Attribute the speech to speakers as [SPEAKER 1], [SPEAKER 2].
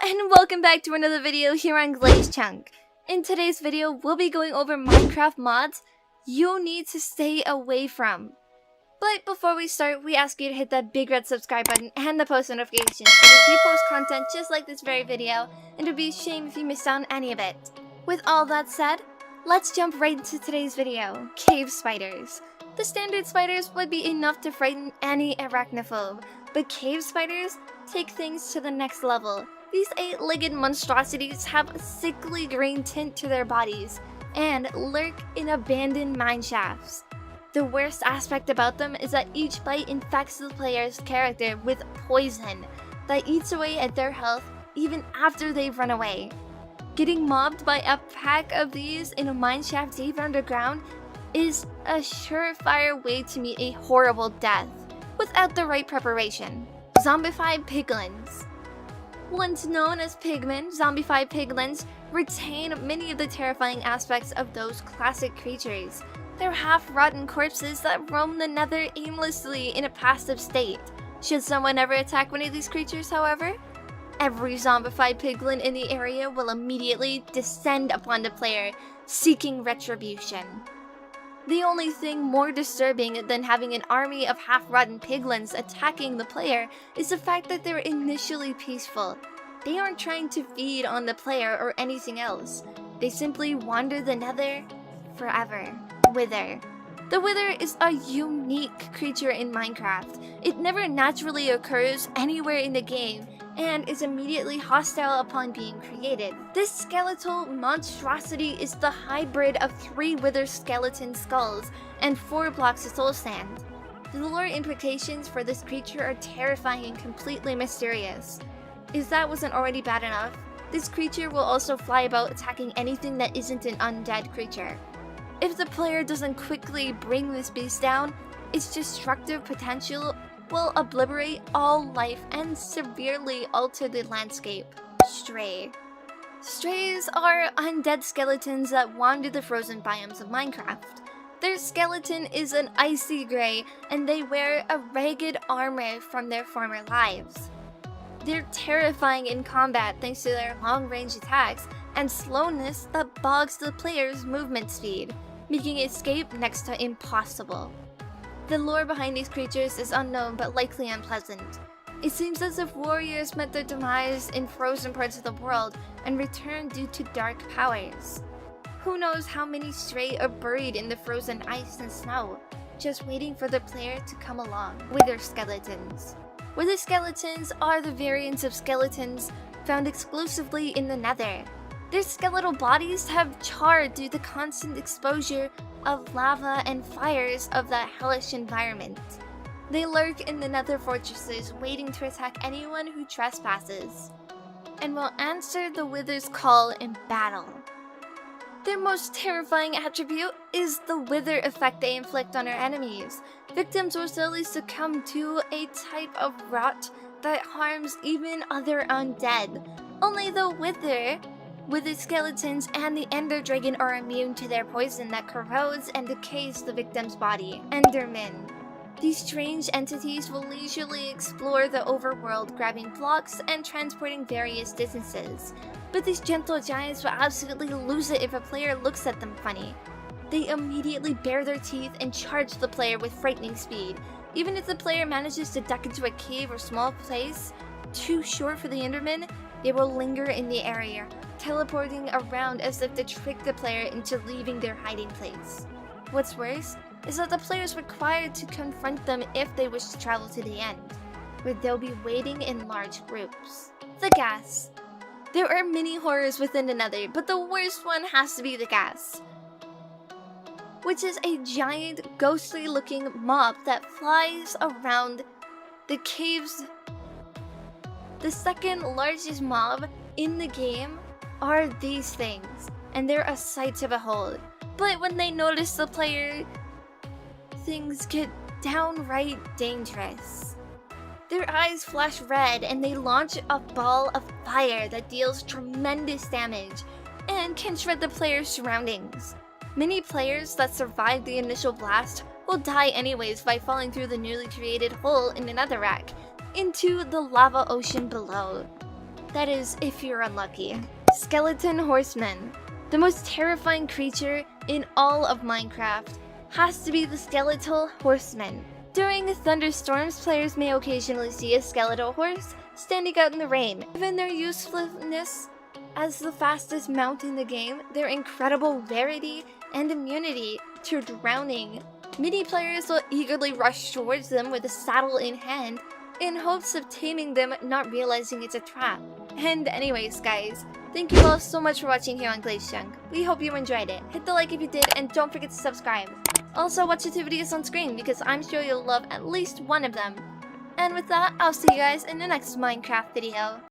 [SPEAKER 1] and welcome back to another video here on Glaze Chunk. In today's video, we'll be going over Minecraft mods you'll need to stay away from. But before we start, we ask you to hit that big red subscribe button and the post notifications because we post content just like this very video, and it would be a shame if you missed out on any of it. With all that said, let's jump right into today's video. Cave spiders. The standard spiders would be enough to frighten any arachnophobe, but cave spiders take things to the next level. These 8-legged monstrosities have a sickly green tint to their bodies and lurk in abandoned mine shafts. The worst aspect about them is that each bite infects the player's character with poison that eats away at their health even after they've run away. Getting mobbed by a pack of these in a mine shaft deep underground is a surefire way to meet a horrible death without the right preparation. Zombified Piglins. Once known as pigmen, Zombified Piglins retain many of the terrifying aspects of those classic creatures. They're half-rotten corpses that roam the Nether aimlessly in a passive state. Should someone ever attack one of these creatures, however, every Zombified Piglin in the area will immediately descend upon the player, seeking retribution. The only thing more disturbing than having an army of half-rotten piglins attacking the player is the fact that they're initially peaceful. They aren't trying to feed on the player or anything else. They simply wander the Nether forever. Wither. The Wither is a unique creature in Minecraft. It never naturally occurs anywhere in the game and is immediately hostile upon being created. This skeletal monstrosity is the hybrid of 3 wither skeleton skulls and 4 blocks of soul sand. The lore implications for this creature are terrifying and completely mysterious. If that wasn't already bad enough, this creature will also fly about attacking anything that isn't an undead creature. If the player doesn't quickly bring this beast down, its destructive potential will obliterate all life and severely alter the landscape. Stray. Strays are undead skeletons that wander the frozen biomes of Minecraft. Their skeleton is an icy gray, and they wear a ragged armor from their former lives. They're terrifying in combat thanks to their long-range attacks and slowness that bogs the player's movement speed, making escape next to impossible. The lore behind these creatures is unknown but likely unpleasant. It seems as if warriors met their demise in frozen parts of the world and returned due to dark powers. Who knows how many stray are buried in the frozen ice and snow, just waiting for the player to come along. Wither skeletons. Wither skeletons are the variants of skeletons found exclusively in the Nether. Their skeletal bodies have charred due to constant exposure of lava and fires of that hellish environment. They lurk in the Nether fortresses, waiting to attack anyone who trespasses, and will answer the Wither's call in battle. Their most terrifying attribute is the Wither effect they inflict on their enemies. Victims will slowly succumb to a type of rot that harms even other undead. Only the Wither skeletons and the Ender Dragon are immune to their poison that corrodes and decays the victim's body. Endermen. These strange entities will leisurely explore the overworld, grabbing blocks and transporting various distances. But these gentle giants will absolutely lose it if a player looks at them funny. They immediately bare their teeth and charge the player with frightening speed. Even if the player manages to duck into a cave or small place too short for the Endermen, they will linger in the area, teleporting around as if to trick the player into leaving their hiding place. What's worse is that the player is required to confront them if they wish to travel to the end, where they'll be waiting in large groups. The gas. There are many horrors within the Nether, but the worst one has to be the gas, which is a giant, ghostly-looking mob that flies around the caves. The second largest mob in the game are these things, and they're a sight to behold. But when they notice the player, things get downright dangerous. Their eyes flash red and they launch a ball of fire that deals tremendous damage and can shred the player's surroundings. Many players that survive the initial blast will die anyways by falling through the newly created hole in the netherrack into the lava ocean below. That is, if you're unlucky. Skeleton Horsemen. The most terrifying creature in all of Minecraft has to be the skeletal horseman. During thunderstorms, players may occasionally see a skeletal horse standing out in the rain. Given their usefulness as the fastest mount in the game, their incredible rarity and immunity to drowning, many players will eagerly rush towards them with a saddle in hand in hopes of taming them, not realizing it's a trap. And anyways guys, thank you all so much for watching here on Glaze Chunk. We hope you enjoyed it. Hit the like if you did, and don't forget to subscribe. Also watch the 2 videos on screen because I'm sure you'll love at least one of them. And with that, I'll see you guys in the next Minecraft video.